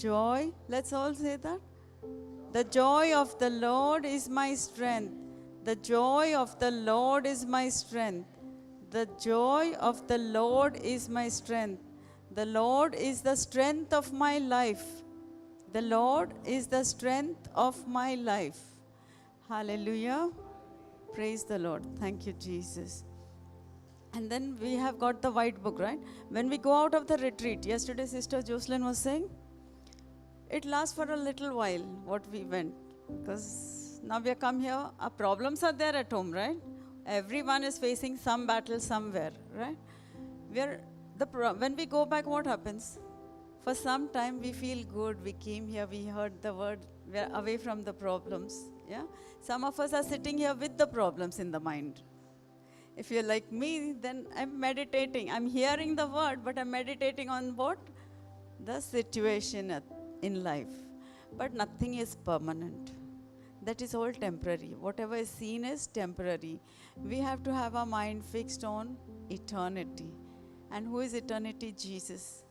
joy, let's all say that. The joy of the Lord is my strength. The joy of the Lord is my strength. The joy of the Lord is my strength. The Lord is the strength of my life. The Lord is the strength of my life. Hallelujah. Praise the Lord. Thank you, Jesus. And then we have got the white book, right? When we go out of the retreat, yesterday Sister Jocelyn was saying, it lasts for a little while, what we went. Because now we have come here, our problems are there at home, right? Everyone is facing some battle somewhere, right? When we go back, what happens? For some time we feel good, we came here, we heard the word, we are away from the problems. Yeah? Some of us are sitting here with the problems in the mind. If you're like me, then I'm meditating. I'm hearing the word, but I'm meditating on what? The situation in life. But nothing is permanent. That is all temporary. Whatever is seen is temporary. We have to have our mind fixed on eternity. And who is eternity? Jesus.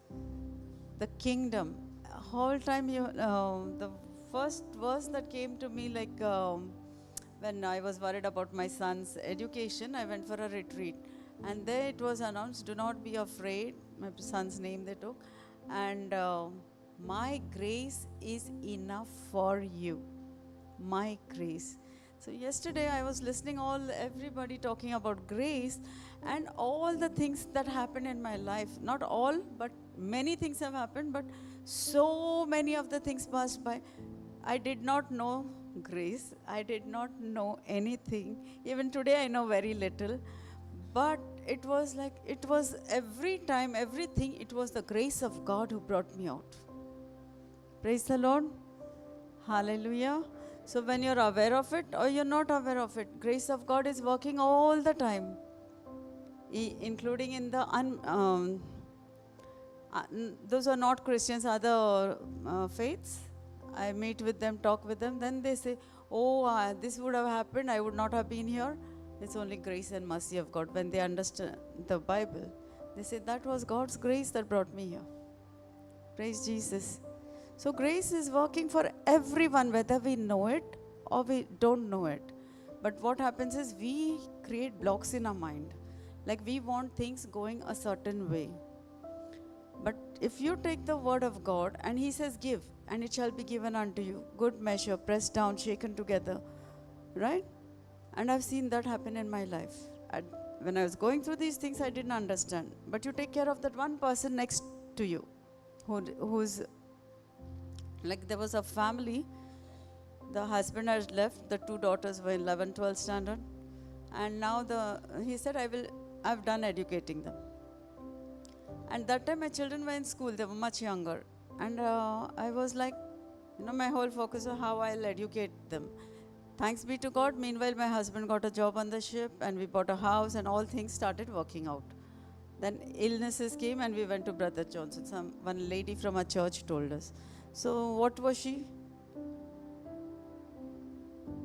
The kingdom. Whole time, the first verse that came to me, like when I was worried about my son's education, I went for a retreat. And there it was announced, do not be afraid. My son's name they took. And my grace is enough for you. My grace. So yesterday I was listening everybody talking about grace and all the things that happened in my life. Not all, but many things have happened, but so many of the things passed by. I did not know grace. I did not know anything. Even today I know very little. But it was every time, everything, it was the grace of God who brought me out. Praise the Lord. Hallelujah. So when you're aware of it or you're not aware of it, grace of God is working all the time, including in the those who are not Christians, other faiths. I meet with them, talk with them, then they say, oh, this would have happened, I would not have been here. It's only grace and mercy of God. When they understand the Bible, they say, that was God's grace that brought me here. Praise Jesus. So grace is working for everyone, whether we know it or we don't know it. But what happens is we create blocks in our mind. Like we want things going a certain way. But if you take the word of God and he says, give, and it shall be given unto you, good measure, pressed down, shaken together, right? And I've seen that happen in my life. When I was going through these things, I didn't understand. But you take care of that one person next to you, who's like, there was a family, the husband had left, the two daughters were in 11, 12 standard. And now he said, I've done educating them. And that time my children were in school, they were much younger. And I was like, my whole focus on how I'll educate them. Thanks be to God, meanwhile my husband got a job on the ship and we bought a house and all things started working out. Then illnesses came and we went to Brother Johnson. One lady from our church told us. So what was she?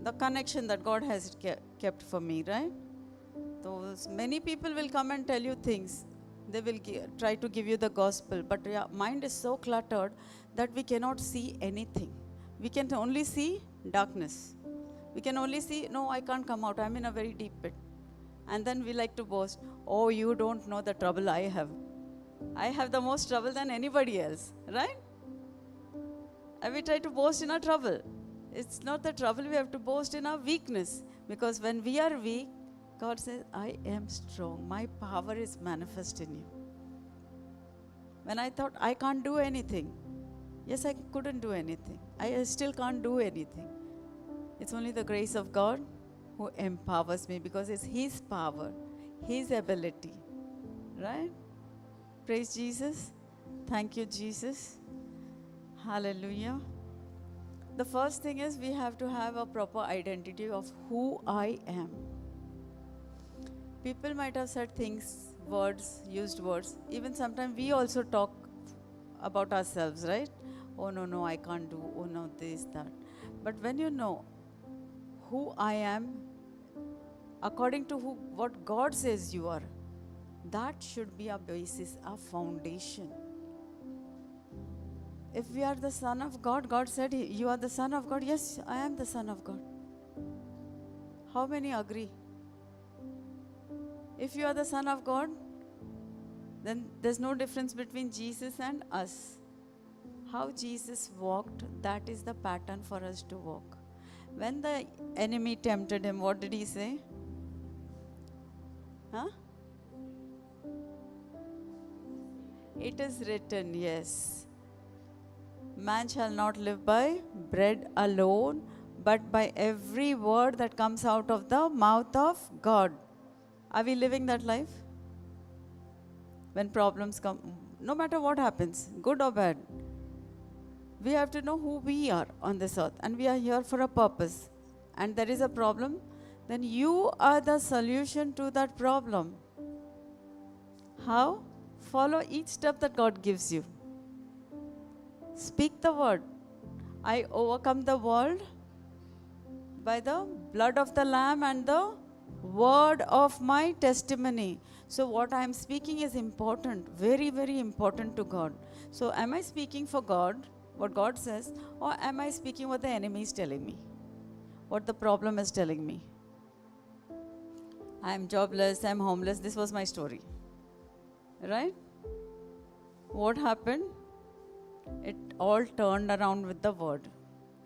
The connection that God has kept for me, right? Many people will come and tell you things. They will try to give you the gospel. But your mind is so cluttered that we cannot see anything. We can only see darkness. We can only see, no, I can't come out. I'm in a very deep pit. And then we like to boast, oh, you don't know the trouble I have. I have the most trouble than anybody else, right? And we try to boast in our trouble. It's not the trouble, we have to boast in our weakness. Because when we are weak, God says, I am strong. My power is manifest in you. When I thought I can't do anything, yes, I couldn't do anything. I still can't do anything. It's only the grace of God who empowers me, because it's His power, His ability, right? Praise Jesus. Thank you, Jesus. Hallelujah. The first thing is we have to have a proper identity of who I am. People might have said things, words, used words. Even sometimes we also talk about ourselves, right? Oh, no, I can't do. Oh, no, this, that. But when you know who I am, according to what God says you are, that should be a basis, a foundation. if we are the Son of God, God said, you are the Son of God. Yes, I am the Son of God. How many agree? If you are the Son of God, then there's no difference between Jesus and us. How Jesus walked, that is the pattern for us to walk. When the enemy tempted him, what did he say? Huh? It is written, yes. Man shall not live by bread alone, but by every word that comes out of the mouth of God. Are we living that life? When problems come, no matter what happens, good or bad, we have to know who we are on this earth, and we are here for a purpose. And there is a problem, then you are the solution to that problem. How? Follow each step that God gives you. Speak the word. I overcome the world by the blood of the Lamb and the word of my testimony. So what I am speaking is important, very, very important to God. So am I speaking for God, what God says, or am I speaking what the enemy is telling me, what the problem is telling me? I am jobless, I am homeless. This was my story. Right? What happened? It all turned around with the word.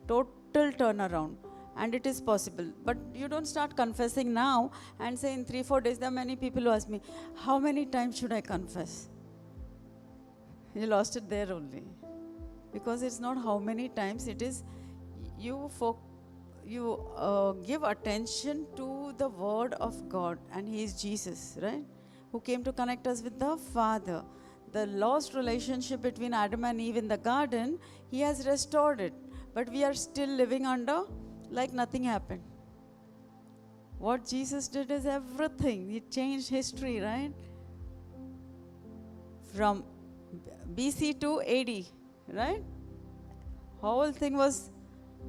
Total turnaround. And it is possible. But you don't start confessing now and say in 3-4 days. There are many people who ask me, how many times should I confess? You lost it there only. Because it's not how many times, it is you give attention to the word of God, and He is Jesus, right? Who came to connect us with the Father. The lost relationship between Adam and Eve in the garden, He has restored it. But we are still living under like nothing happened. What Jesus did is everything. He changed history, right? From BC to AD, right? Whole thing was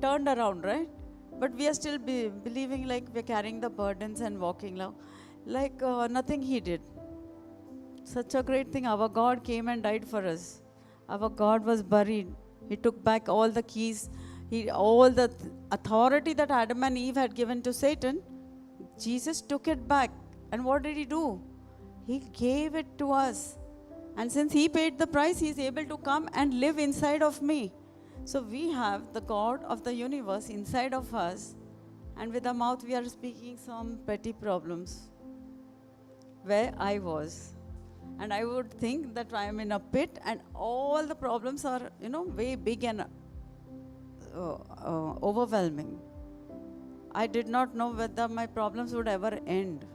turned around, right? But we are still believing like we're carrying the burdens and walking like nothing He did. Such a great thing. Our God came and died for us. Our God was buried. He took back all the keys. All the authority that Adam and Eve had given to Satan, Jesus took it back. And what did He do? He gave it to us. And since He paid the price, He is able to come and live inside of me. So we have the God of the universe inside of us. And with our mouth we are speaking some petty problems. Where I was. And I would think that I am in a pit and all the problems are, way big and overwhelming. I did not know whether my problems would ever end.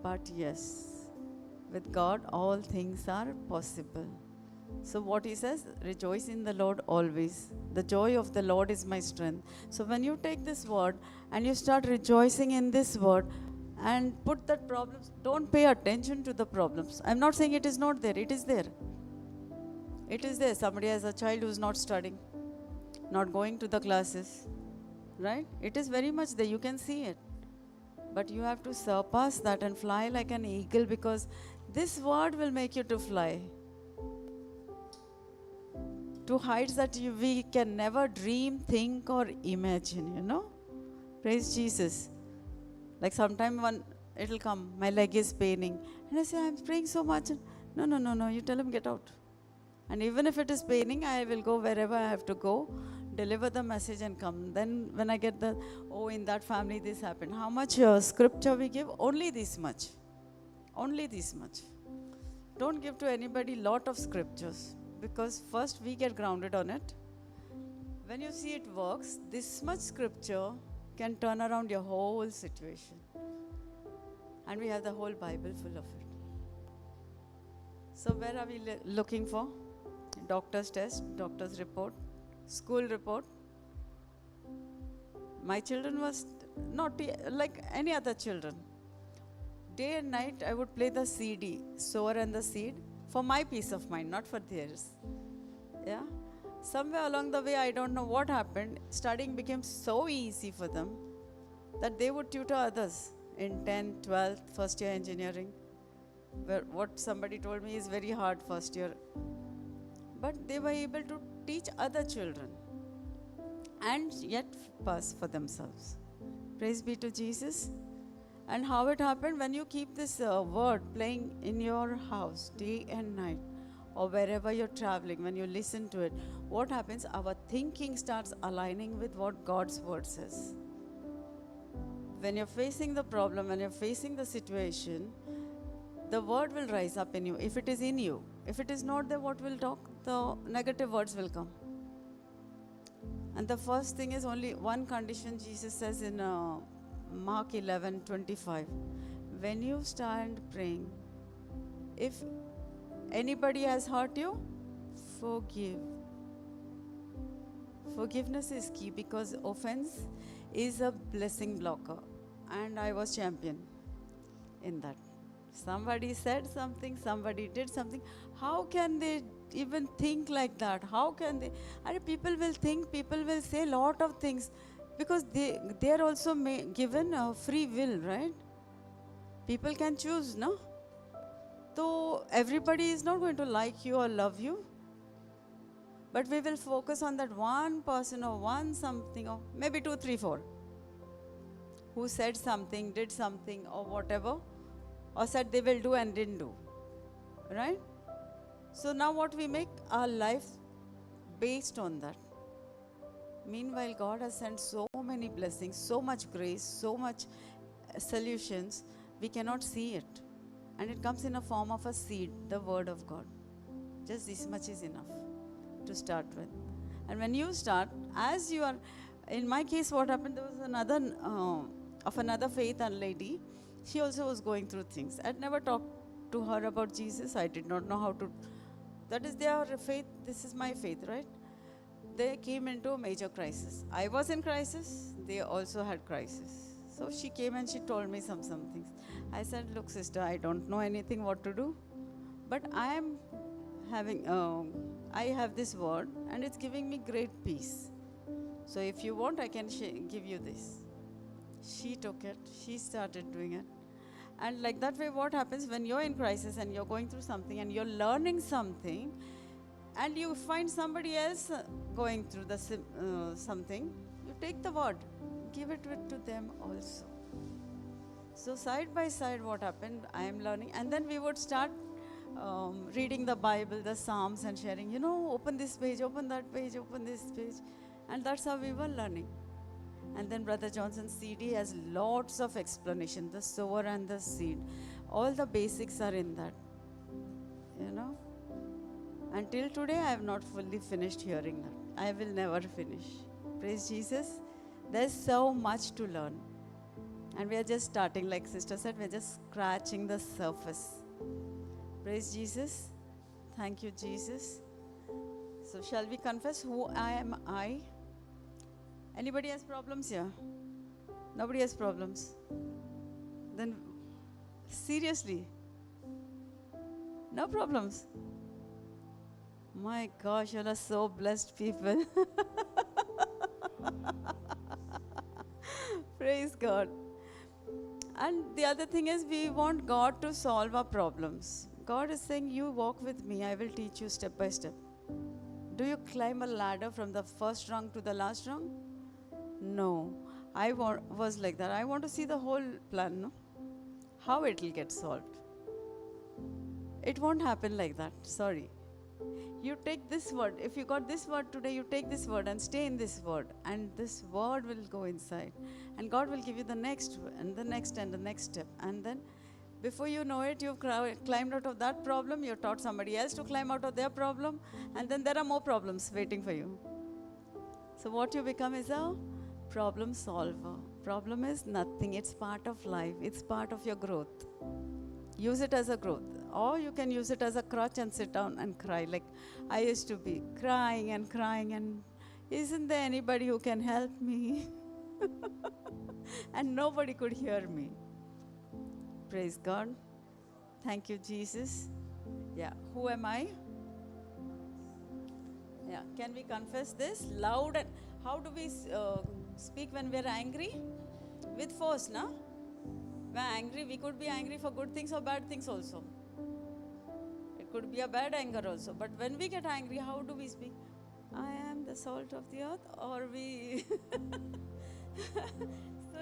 But yes, with God all things are possible. So what He says, rejoice in the Lord always. The joy of the Lord is my strength. So when you take this word and you start rejoicing in this word and put that problems, don't pay attention to the problems. I'm not saying it is not there. It is there. It is there. Somebody has a child who is not studying, not going to the classes, right? It is very much there. You can see it. But you have to surpass that and fly like an eagle, because this word will make you to fly to heights that we can never dream, think or imagine, Praise Jesus. Like sometime when it will come, my leg is paining. And I say, I'm praying so much. No. You tell Him, get out. And even if it is paining, I will go wherever I have to go, deliver the message and come. Then when I get in that family this happened. How much scripture we give? Only this much. Only this much. Don't give to anybody lot of scriptures, because first we get grounded on it. When you see it works, this much scripture can turn around your whole situation. And we have the whole Bible full of it. So where are we looking for? Doctor's test, doctor's report, school report. My children was not like any other children. Day and night I would play the CD, sower and the seed, for my peace of mind, not for theirs. Yeah. Somewhere along the way, I don't know what happened, studying became so easy for them that they would tutor others in 10th, 12th, first year engineering. Where what somebody told me is very hard first year. but they were able to teach other children and yet pass for themselves. Praise be to Jesus. And how it happened, when you keep this word playing in your house day and night, or wherever you're traveling, when you listen to it, what happens? Our thinking starts aligning with what God's word says. When you're facing the problem, when you're facing the situation, the word will rise up in you, if it is in you. If it is not there, what will talk? The negative words will come. And the first thing is only one condition Jesus says in Mark 11:25. When you stand praying, if anybody has hurt you, forgive. Forgiveness is key, because offense is a blessing blocker. And I was champion in that. Somebody said something, somebody did something. How can they even think like that? How can they? People will think, people will say a lot of things, because they are also given free will, right? People can choose, no? So everybody is not going to like you or love you. But we will focus on that one person or one something, or maybe 2, 3, 4, who said something, did something, or whatever, or said they will do and didn't do, right? So now what we make our life based on that. Meanwhile, God has sent so many blessings, so much grace, so much solutions, we cannot see it. And it comes in a form of a seed, the word of God. Just this much is enough to start with. And when you start, as you are, in my case, what happened, there was another faith and lady. She also was going through things. I'd never talked to her about Jesus. I did not know how to. That is their faith. This is my faith, right? They came into a major crisis. I was in crisis. They also had crisis. So she came and she told me some things. I said, look, sister, I don't know anything what to do, but I am having, I have this word and it's giving me great peace. So if you want, I can give you this. She took it. She started doing it. And like that way, what happens when you're in crisis and you're going through something and you're learning something, and you find somebody else going through the something, you take the word, give it to them also. So side by side, what happened, I am learning. And then we would start reading the Bible, the Psalms, and sharing, open this page, open that page, open this page. And that's how we were learning. And then Brother Johnson's CD has lots of explanation, the sower and the seed. All the basics are in that, Until today, I have not fully finished hearing that. I will never finish. Praise Jesus. There's so much to learn. And we are just starting, like Sister said, we're just scratching the surface. Praise Jesus. Thank you, Jesus. So shall we confess who am I? Anybody has problems here? Nobody has problems? Then, seriously, no problems? My gosh, you are so blessed people. Praise God. And the other thing is, we want God to solve our problems. God is saying, you walk with me, I will teach you step by step. Do you climb a ladder from the first rung to the last rung? No. I was like that. I want to see the whole plan, no? How it will get solved. It won't happen like that. Sorry. You take this word. If you got this word today, you take this word and stay in this word. And this word will go inside. And God will give you the next and the next and the next step. And then before you know it, you've climbed out of that problem. You've taught somebody else to climb out of their problem. And then there are more problems waiting for you. So what you become is a problem solver. Problem is nothing. It's part of life. It's part of your growth. Use it as a growth. Or you can use it as a crutch and sit down and cry. Like I used to be crying and isn't there anybody who can help me? And nobody could hear me. Praise God. Thank you, Jesus. Yeah. Who am I? Yeah. Can we confess this loud? And how do we speak when we are angry? With force, no? We're angry. We could be angry for good things or bad things also. It could be a bad anger also. But when we get angry, how do we speak? I am the salt of the earth, or we. So,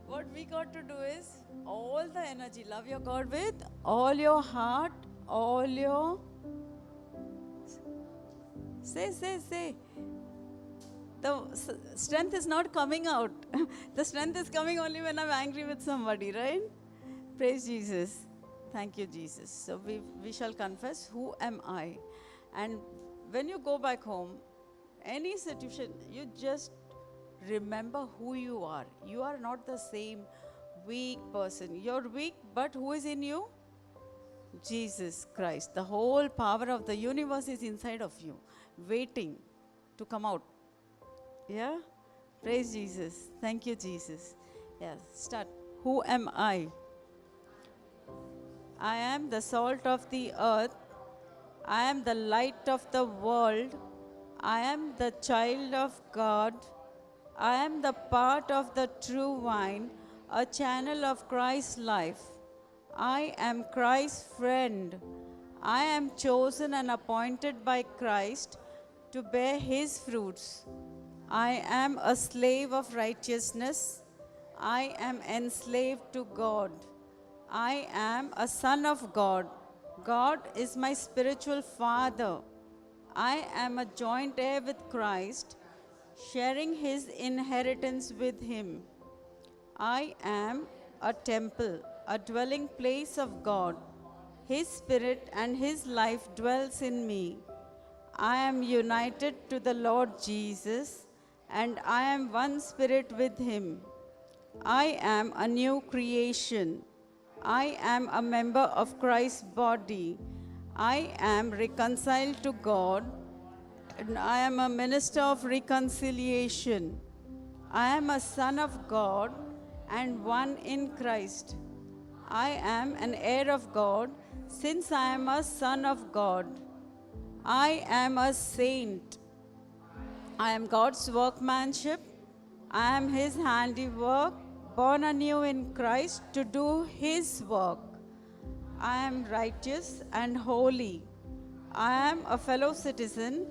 what we got to do is all the energy, love your God with all your heart, all your. Say. The strength is not coming out. The strength is coming only when I'm angry with somebody, right? Praise Jesus. Thank you, Jesus. So we shall confess, who am I? And when you go back home, any situation, you just remember who you are. You are not the same weak person. You're weak, but who is in you? Jesus Christ. The whole power of the universe is inside of you, waiting to come out. Yeah? Praise Jesus. Thank you, Jesus. Yeah, start. Who am I? I am the salt of the earth. I am the light of the world. I am the child of God. I am the part of the true vine, a channel of Christ's life. I am Christ's friend. I am chosen and appointed by Christ to bear his fruits. I am a slave of righteousness. I am enslaved to God. I am a son of God. God is my spiritual father. I am a joint heir with Christ, sharing his inheritance with him. I am a temple, a dwelling place of God. His spirit and his life dwells in me. I am united to the Lord Jesus, and I am one spirit with him. I am a new creation. I am a member of Christ's body. I am reconciled to God, and I am a minister of reconciliation. I am a son of God and one in Christ. I am an heir of God since I am a son of God. I am a saint. I am God's workmanship. I am his handiwork, born anew in Christ to do his work. I am righteous and holy. I am a fellow citizen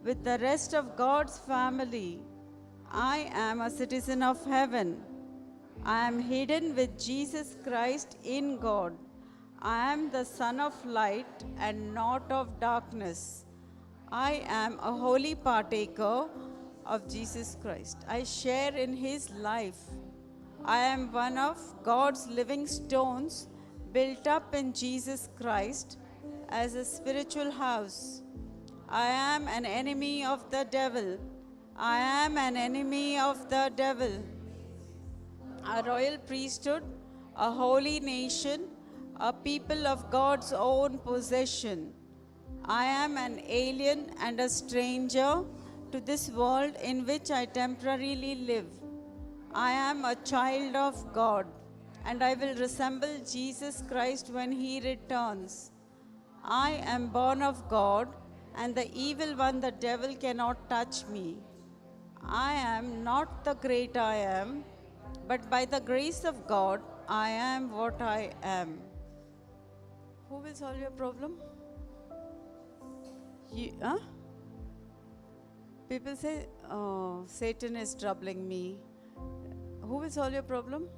with the rest of God's family. I am a citizen of heaven. I am hidden with Jesus Christ in God. I am the Son of light and not of darkness. I am a holy partaker of Jesus Christ. I share in his life. I am one of God's living stones built up in Jesus Christ as a spiritual house. I am an enemy of the devil. I am an enemy of the devil. A royal priesthood, a holy nation, a people of God's own possession. I am an alien and a stranger to this world in which I temporarily live. I am a child of God, and I will resemble Jesus Christ when he returns. I am born of God, and the evil one, the devil, cannot touch me. I am not the great I am, but by the grace of God, I am what I am. Who will solve your problem? People say, oh, Satan is troubling me. Who will solve your problem?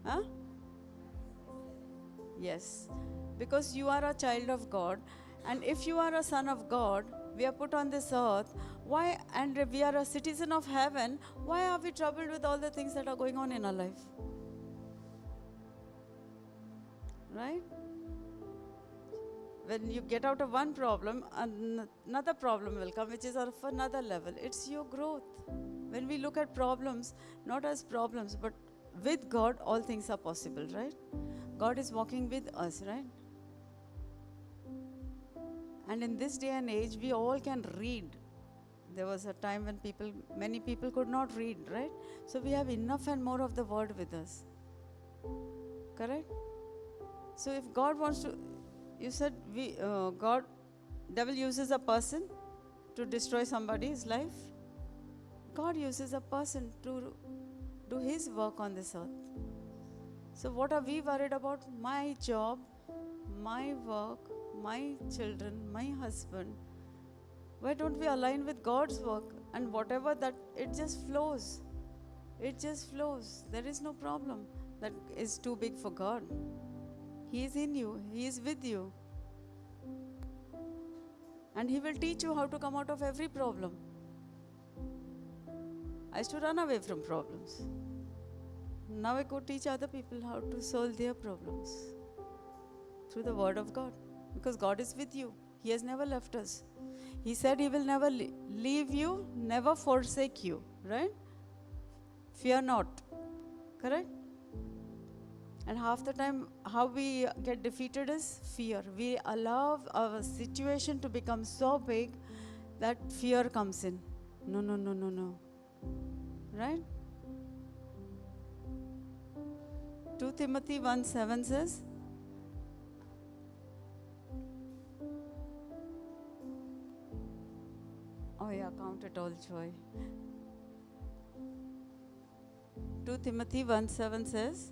Huh? Yes. Because you are a child of God, and if you are a son of God, we are put on this earth. Why? And we are a citizen of heaven. Why are we troubled with all the things that are going on in our life? Right? When you get out of one problem, another problem will come, which is of another level. It's your growth. When we look at problems, not as problems, but with God, all things are possible, right? God is walking with us, right? And in this day and age, we all can read. There was a time when many people could not read, right? So we have enough and more of the word with us. Correct? So if God wants to, you said devil uses a person to destroy somebody's life. God uses a person to do his work on this earth. So what are we worried about? My job, my work, my children, my husband. Why don't we align with God's work? And whatever that, it just flows. It just flows. There is no problem that is too big for God. He is in you. He is with you. And He will teach you how to come out of every problem. I used to run away from problems. Now I go teach other people how to solve their problems through the Word of God. Because God is with you. He has never left us. He said He will never leave you, never forsake you. Right? Fear not. Correct? And half the time, how we get defeated is fear. We allow our situation to become so big that fear comes in. No, no, no, no, no. Right? 2 Timothy 1:7 says, oh yeah, count it all joy. 2 Timothy 1:7 says,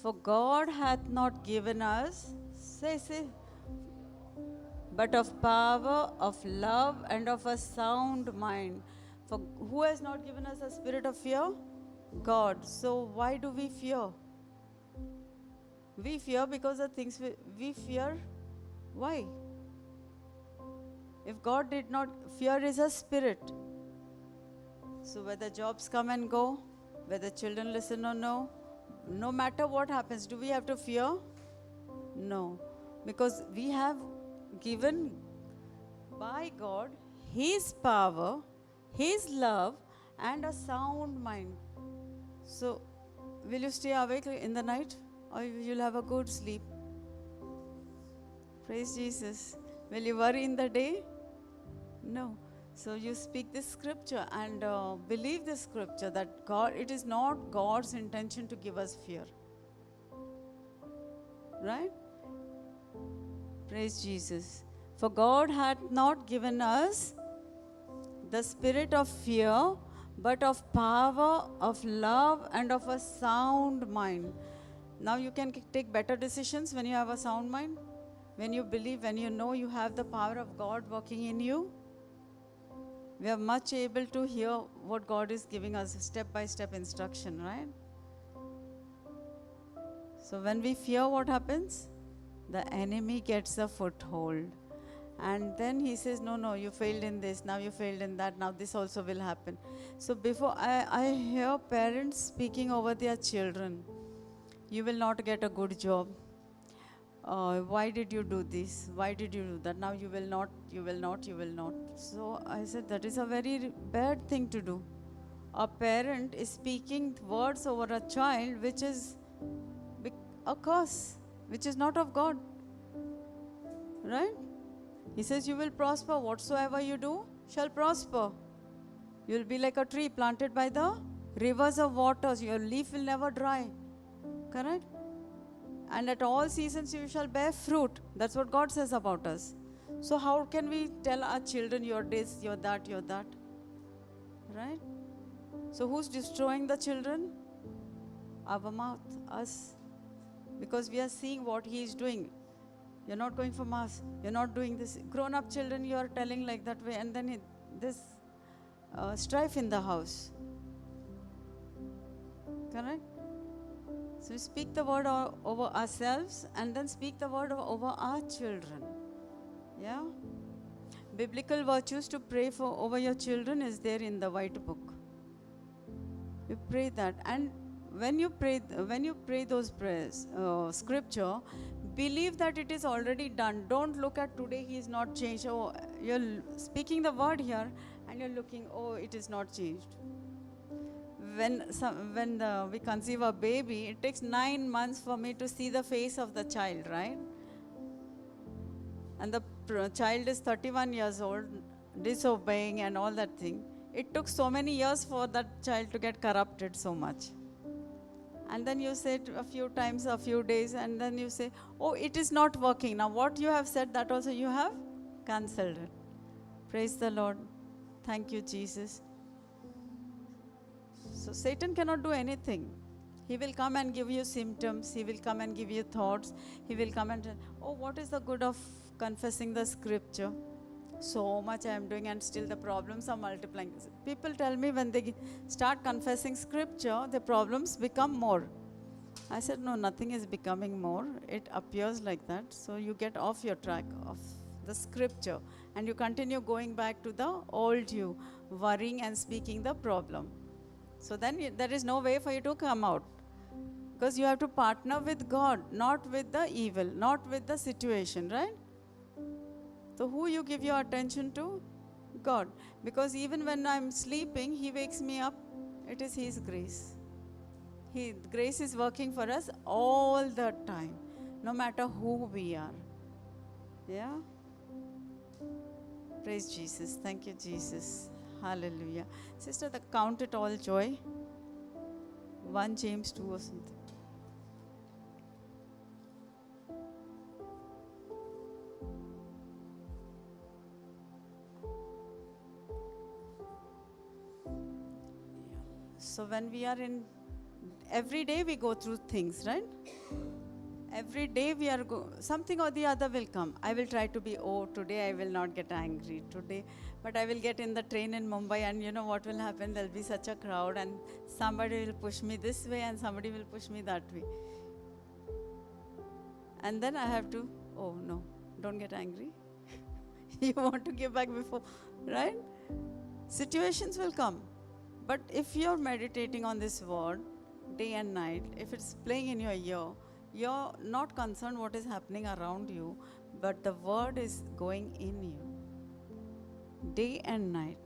for God hath not given us, say, but of power, of love, and of a sound mind. For who has not given us a spirit of fear? God. So why do we fear? We fear because of things we fear. Why? If God did not, fear is a spirit. So whether jobs come and go, whether children listen or no, no matter what happens, do we have to fear? No. Because we have given by God His power, His love, and a sound mind. So, will you stay awake in the night, or you'll have a good sleep? Praise Jesus. Will you worry in the day? No. So you speak this scripture and believe this scripture that God, it is not God's intention to give us fear. Right? Praise Jesus. For God hath not given us the spirit of fear, but of power, of love, and of a sound mind. Now you can take better decisions when you have a sound mind, when you believe, when you know you have the power of God working in you. We are much able to hear what God is giving us, step-by-step instruction, right? So when we fear, what happens? The enemy gets a foothold. And then he says, no, you failed in this, now you failed in that, now this also will happen. So before, I hear parents speaking over their children. You will not get a good job. Why did you do this? Why did you do that? Now you will not, you will not, you will not. So I said, that is a very bad thing to do. A parent is speaking words over a child which is a curse, which is not of God. Right? He says, you will prosper. Whatsoever you do shall prosper. You will be like a tree planted by the rivers of waters. Your leaf will never dry. Correct? And at all seasons you shall bear fruit. That's what God says about us. So how can we tell our children, you're this, you're that, you're that? Right? So who's destroying the children? Our mouth, us. Because we are seeing what he is doing. You're not going for mass. You're not doing this. Grown-up children, you are telling like that way. And then this strife in the house. Correct? So we speak the word over ourselves and then speak the word over our children. Yeah? Biblical virtues to pray for over your children is there in the white book. You pray that. And when you pray those prayers, scripture, believe that it is already done. Don't look at today, he is not changed. Oh, you're speaking the word here and you're looking, oh, it is not changed. When we conceive a baby, it takes 9 months for me to see the face of the child, right? And the child is 31 years old, disobeying and all that thing. It took so many years for that child to get corrupted so much. And then you say it a few times, a few days, and then you say, oh, it is not working. Now what you have said, that also you have cancelled it. Praise the Lord. Thank you, Jesus. So Satan cannot do anything. He will come and give you symptoms. He will come and give you thoughts. He will come and, oh, what is the good of confessing the scripture? So much I am doing and still the problems are multiplying. People tell me when they start confessing scripture, the problems become more. I said, no, nothing is becoming more. It appears like that. So you get off your track of the scripture and you continue going back to the old you, worrying and speaking the problem. So then there is no way for you to come out. Because you have to partner with God, not with the evil, not with the situation, right? So who you give your attention to? God. Because even when I'm sleeping, He wakes me up. It is His grace. Grace is working for us all the time, no matter who we are. Yeah? Praise Jesus. Thank you, Jesus. Hallelujah. Sister, count it all joy. 1 James 2 or something. So when we are in, every day we go through things, right? Every day we are, something or the other will come. I will try to be, oh, today I will not get angry today. But I will get in the train in Mumbai and you know what will happen? There will be such a crowd and somebody will push me this way and somebody will push me that way. And then I have to, oh no, don't get angry. You want to give back before, right? Situations will come. But if you're meditating on this word day and night, if it's playing in your ear, you're not concerned what is happening around you, but the word is going in you. Day and night.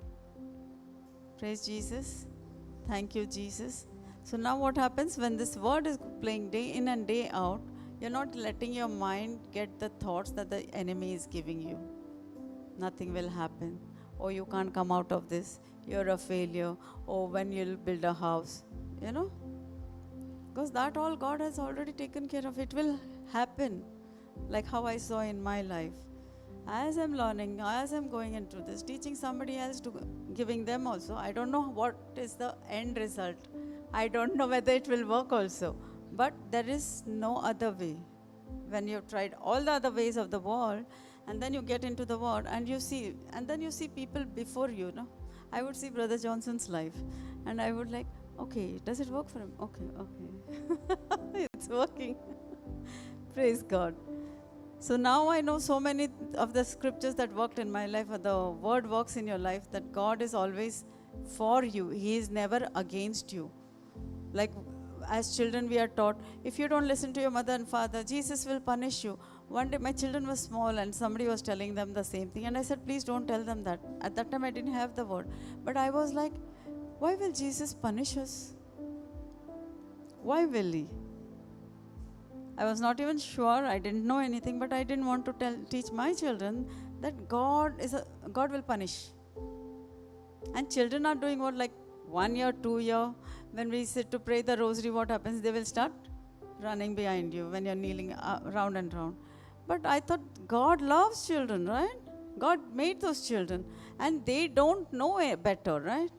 Praise Jesus. Thank you, Jesus. So now what happens when this word is playing day in and day out, you're not letting your mind get the thoughts that the enemy is giving you. Nothing will happen. Oh, you can't come out of this. You're a failure. Oh, when you'll build a house. You know? Because that all God has already taken care of. It will happen. Like how I saw in my life. As I'm learning, as I'm going into this, teaching somebody else, to giving them also, I don't know what is the end result. I don't know whether it will work also. But there is no other way. When you've tried all the other ways of the world, and then you get into the word, and you see, and then you see people before you, no? I would see Brother Johnson's life, and I would like, okay, does it work for him? Okay. It's working. Praise God. So now I know so many of the scriptures that worked in my life, or the word works in your life, that God is always for you. He is never against you. Like as children we are taught, if you don't listen to your mother and father, Jesus will punish you. One day my children were small and somebody was telling them the same thing. And I said, please don't tell them that. At that time I didn't have the word. But I was like, why will Jesus punish us? Why will He? I was not even sure. I didn't know anything, but I didn't want to teach my children that God will punish. And children are doing what, like 1 year, 2 year, when we sit to pray the rosary, what happens? They will start running behind you when you're kneeling round and round. But I thought God loves children, right? God made those children and they don't know better, right?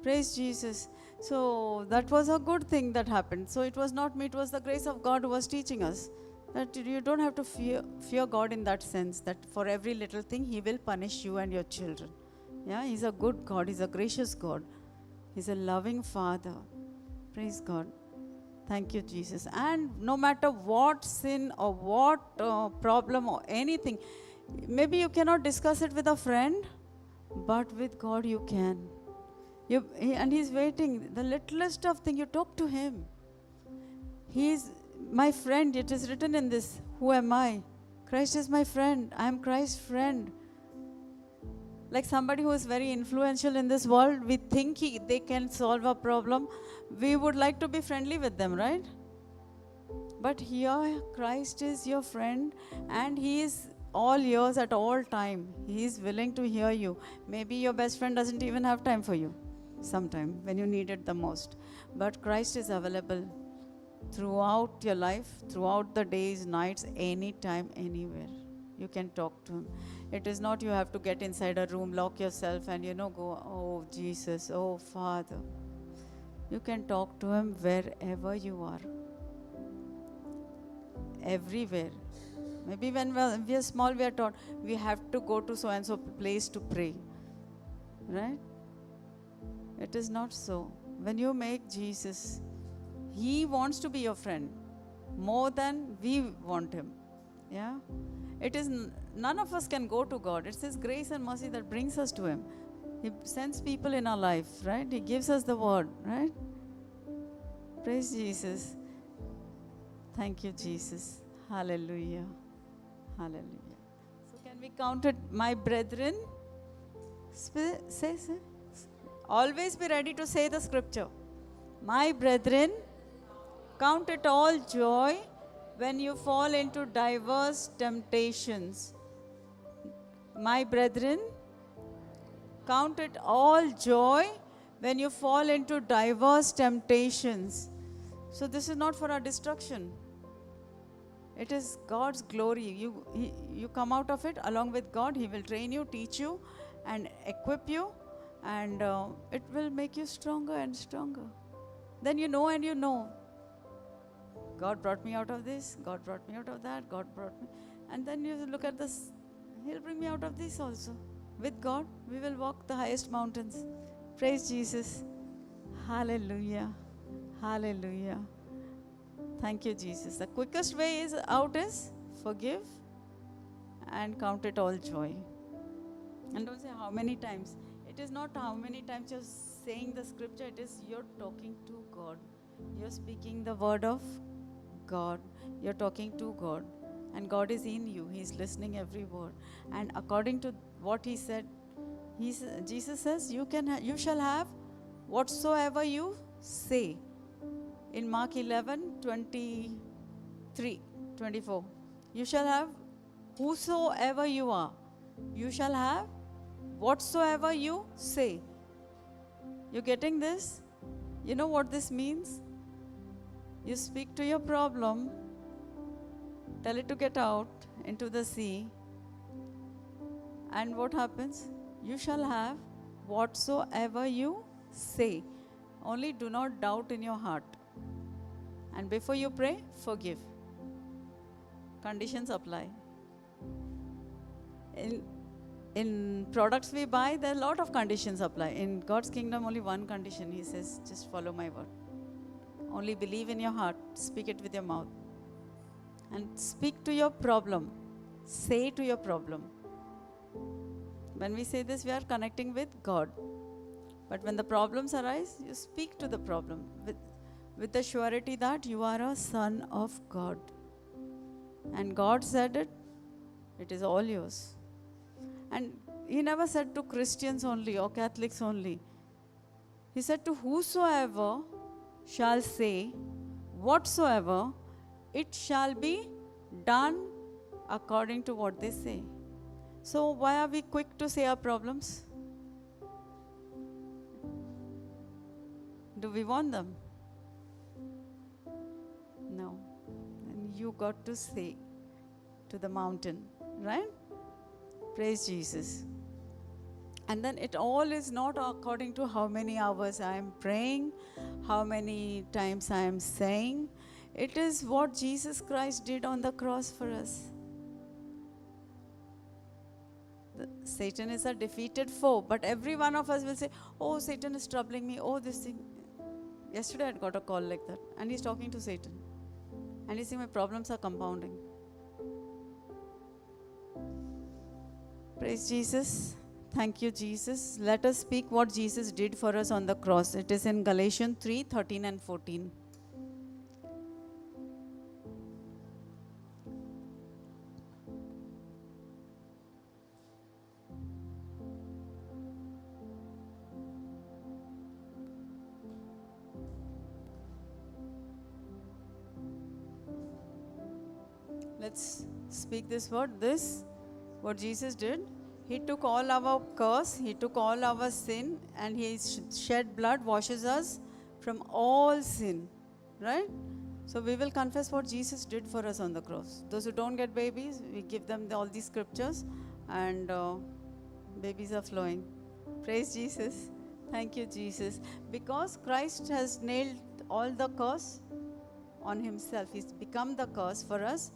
Praise Jesus. So that was a good thing that happened. So it was not me, it was the grace of God who was teaching us that you don't have to fear God in that sense, that for every little thing He will punish you and your children. Yeah, He's a good God. He's a gracious God. He's a loving Father. Praise God. Thank you, Jesus. And no matter what sin or what problem or anything, maybe you cannot discuss it with a friend, but with God you can. And He's waiting. The littlest of thing, you talk to Him. He is my friend. It is written in this. Who am I? Christ is my friend. I am Christ's friend. Like somebody who is very influential in this world, we think they can solve a problem. We would like to be friendly with them, right? But here, Christ is your friend and He is all yours at all time. He is willing to hear you. Maybe your best friend doesn't even have time for you sometime when you need it the most. But Christ is available throughout your life, throughout the days, nights, anytime, anywhere. You can talk to Him. It is not you have to get inside a room, lock yourself and go, oh Jesus, oh Father. You can talk to Him wherever you are. Everywhere. Maybe when we are small, we are taught we have to go to so and so place to pray. Right? It is not so. When you make Jesus, He wants to be your friend more than we want Him. Yeah? It is none of us can go to God. It's His grace and mercy that brings us to Him. He sends people in our life, right? He gives us the word, right? Praise Jesus. Thank you, Jesus. Hallelujah. Hallelujah. So can we count it, my brethren? Say. Always be ready to say the scripture. My brethren, count it all joy when you fall into diverse temptations. My brethren, count it all joy when you fall into diverse temptations. So this is not for our destruction. It is God's glory. You come out of it along with God. He will train you, teach you, and equip you, and it will make you stronger and stronger. Then you know and you know. God brought me out of this. God brought me out of that. God brought me. And then you look at this. He'll bring me out of this also. With God, we will walk the highest mountains. Praise Jesus. Hallelujah. Hallelujah. Thank you, Jesus. The quickest way out is forgive and count it all joy. And don't say how many times. It is not how many times you're saying the scripture. It is you're talking to God. You're speaking the word of God. You're talking to God. And God is in you. He's listening every word. And according to what He said, Jesus says, you shall have whatsoever you say. In Mark 11:23-24, you shall have whosoever you are. You shall have whatsoever you say. You getting this? You know what this means? You speak to your problem, tell it to get out into the sea, and what happens? You shall have whatsoever you say. Only do not doubt in your heart. And before you pray, forgive. Conditions apply. In products we buy, there are a lot of conditions apply. In God's kingdom, only one condition. He says, just follow my word. Only believe in your heart. Speak it with your mouth. And speak to your problem. Say to your problem. When we say this, we are connecting with God. But when the problems arise, you speak to the problem with the surety that you are a son of God. And God said it, it is all yours. And He never said to Christians only or Catholics only. He said to whosoever shall say whatsoever, it shall be done according to what they say. So why are we quick to say our problems? Do we want them? No. And you got to say to the mountain, right? Praise Jesus. And then it all is not according to how many hours I am praying, how many times I am saying. It is what Jesus Christ did on the cross for us. Satan is a defeated foe, but every one of us will say, oh, Satan is troubling me, oh, this thing. Yesterday I got a call like that, and he's talking to Satan. And he's saying, my problems are compounding. Praise Jesus. Thank you, Jesus. Let us speak what Jesus did for us on the cross. It is in Galatians 3:13 and 14. Let's speak this word. This, what Jesus did, He took all our curse, He took all our sin, and He shed blood, washes us from all sin. Right? So we will confess what Jesus did for us on the cross. Those who don't get babies, we give them all these scriptures, and babies are flowing. Praise Jesus. Thank you, Jesus. Because Christ has nailed all the curse on himself. He's become the curse for us,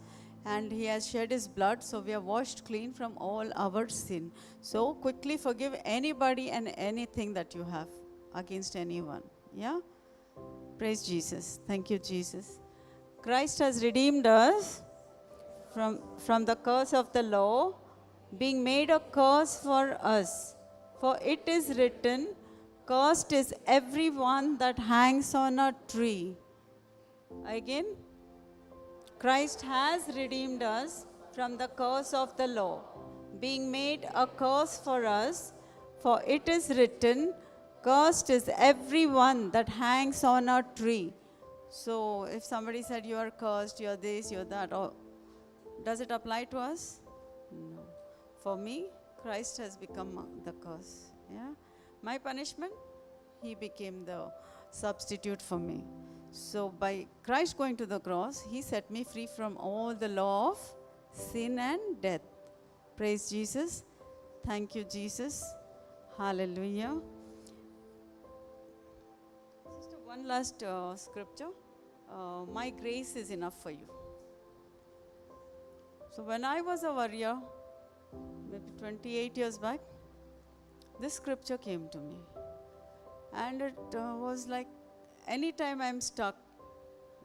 and he has shed his blood, so we are washed clean from all our sin. So quickly forgive anybody and anything that you have against anyone. Yeah? Praise Jesus. Thank you, Jesus. Christ has redeemed us from the curse of the law, being made a curse for us. For it is written, cursed is everyone that hangs on a tree. Again, Christ has redeemed us from the curse of the law, being made a curse for us. For it is written, cursed is everyone that hangs on a tree. So if somebody said you are cursed, you are this, you are that, or does it apply to us? No. For me, Christ has become the curse. Yeah. My punishment, he became the substitute for me. So by Christ going to the cross, he set me free from all the law of sin and death. Praise Jesus. Thank you, Jesus. Hallelujah. Sister, one last scripture. My grace is enough for you. So when I was a warrior, maybe 28 years back, this scripture came to me. And it was like, anytime I'm stuck,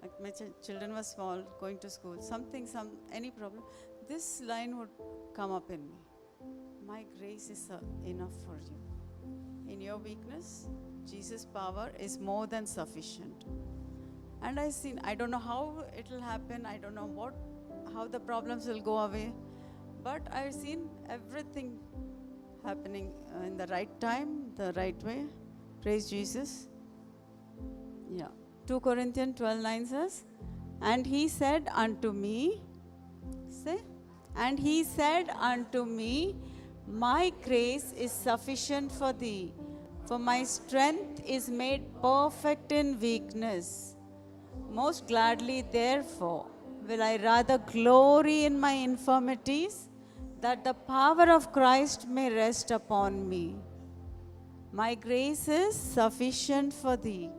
like my children were small, going to school, any problem, this line would come up in me. My grace is enough for you. In your weakness, Jesus' power is more than sufficient. And I don't know how it will happen, I don't know how the problems will go away, but I've seen everything happening in the right time, the right way. Praise Jesus. Yeah. 2 Corinthians 12:9 says, and he said unto me, and he said unto me, my grace is sufficient for thee, for my strength is made perfect in weakness. Most gladly, therefore, will I rather glory in my infirmities, that the power of Christ may rest upon me. My grace is sufficient for thee,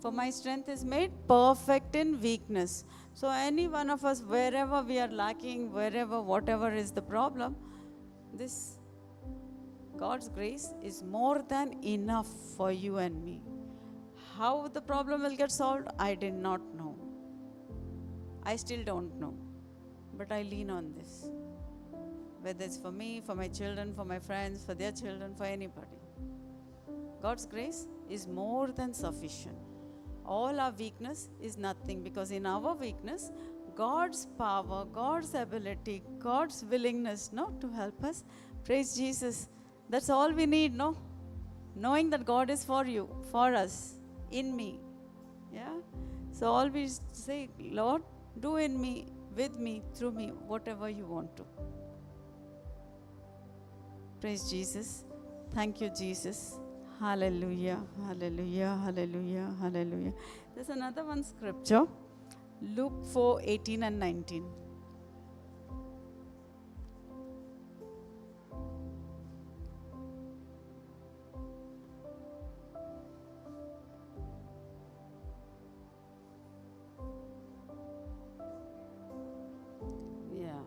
for my strength is made perfect in weakness. So any one of us, wherever we are lacking, whatever is the problem, this God's grace is more than enough for you and me. How the problem will get solved, I did not know. I still don't know. But I lean on this. Whether it's for me, for my children, for my friends, for their children, for anybody. God's grace is more than sufficient. All our weakness is nothing, because in our weakness, God's power, God's ability, God's willingness, to help us. Praise Jesus. That's all we need, knowing that God is for you, for us, in me. Yeah. So all we say, Lord, do in me, with me, through me, whatever you want to. Praise Jesus. Thank you, Jesus. Hallelujah, hallelujah, hallelujah, hallelujah. There's another one scripture, Luke 4:18 and 19. Yeah.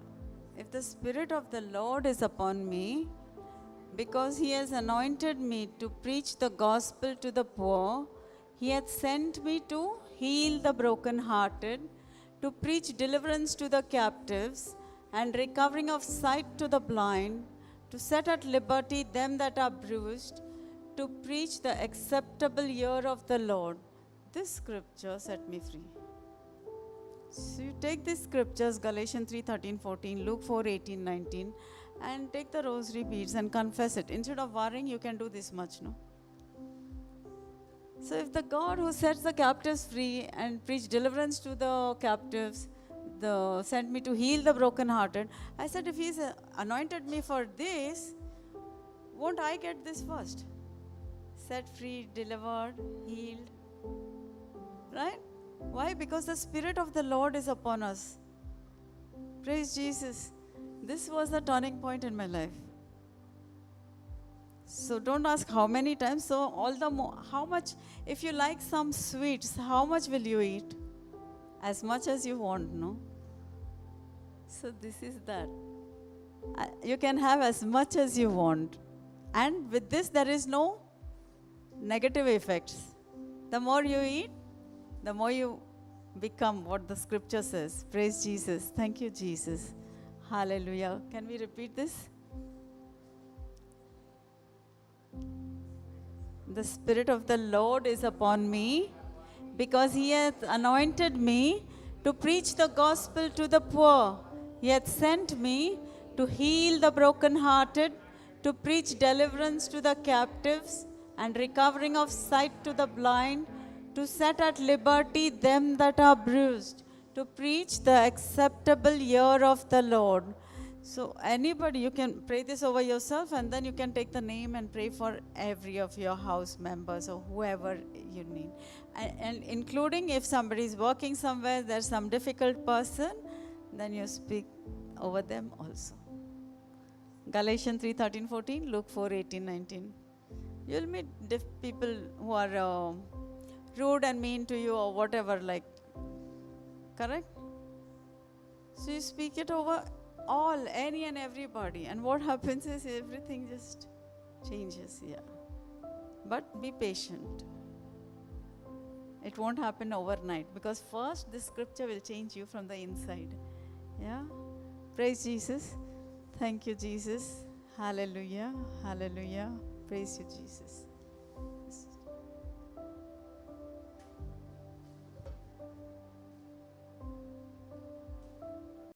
If the Spirit of the Lord is upon me, because he has anointed me to preach the gospel to the poor, he hath sent me to heal the brokenhearted, to preach deliverance to the captives, and recovering of sight to the blind, to set at liberty them that are bruised, to preach the acceptable year of the Lord. This scripture set me free. So you take these scriptures, Galatians 3:13-14, Luke 4:18-19, and take the rosary beads and confess it. Instead of worrying, you can do this much, So if the God who sets the captives free and preach deliverance to the captives, sent me to heal the brokenhearted, I said, if he's anointed me for this, won't I get this first? Set free, delivered, healed. Right? Why? Because the Spirit of the Lord is upon us. Praise Jesus. This was the turning point in my life. So don't ask how many times. So all the more, how much, if you like some sweets, how much will you eat? As much as you want, no? So this is that. You can have as much as you want. And with this, there is no negative effects. The more you eat, the more you become what the scripture says. Praise Jesus. Thank you, Jesus. Hallelujah. Can we repeat this? The Spirit of the Lord is upon me, because He hath anointed me to preach the gospel to the poor. He hath sent me to heal the brokenhearted, to preach deliverance to the captives, and recovering of sight to the blind, to set at liberty them that are bruised, to preach the acceptable year of the Lord. So anybody, you can pray this over yourself, and then you can take the name and pray for every of your house members or whoever you need. And including if somebody is working somewhere, there's some difficult person, then you speak over them also. Galatians 3:13-14, Luke 4:18-19. You'll meet people who are rude and mean to you or whatever, like, correct? So you speak it over all, any and everybody. And what happens is everything just changes, yeah. But be patient. It won't happen overnight, because first this scripture will change you from the inside. Yeah? Praise Jesus. Thank you, Jesus. Hallelujah. Hallelujah. Praise you, Jesus.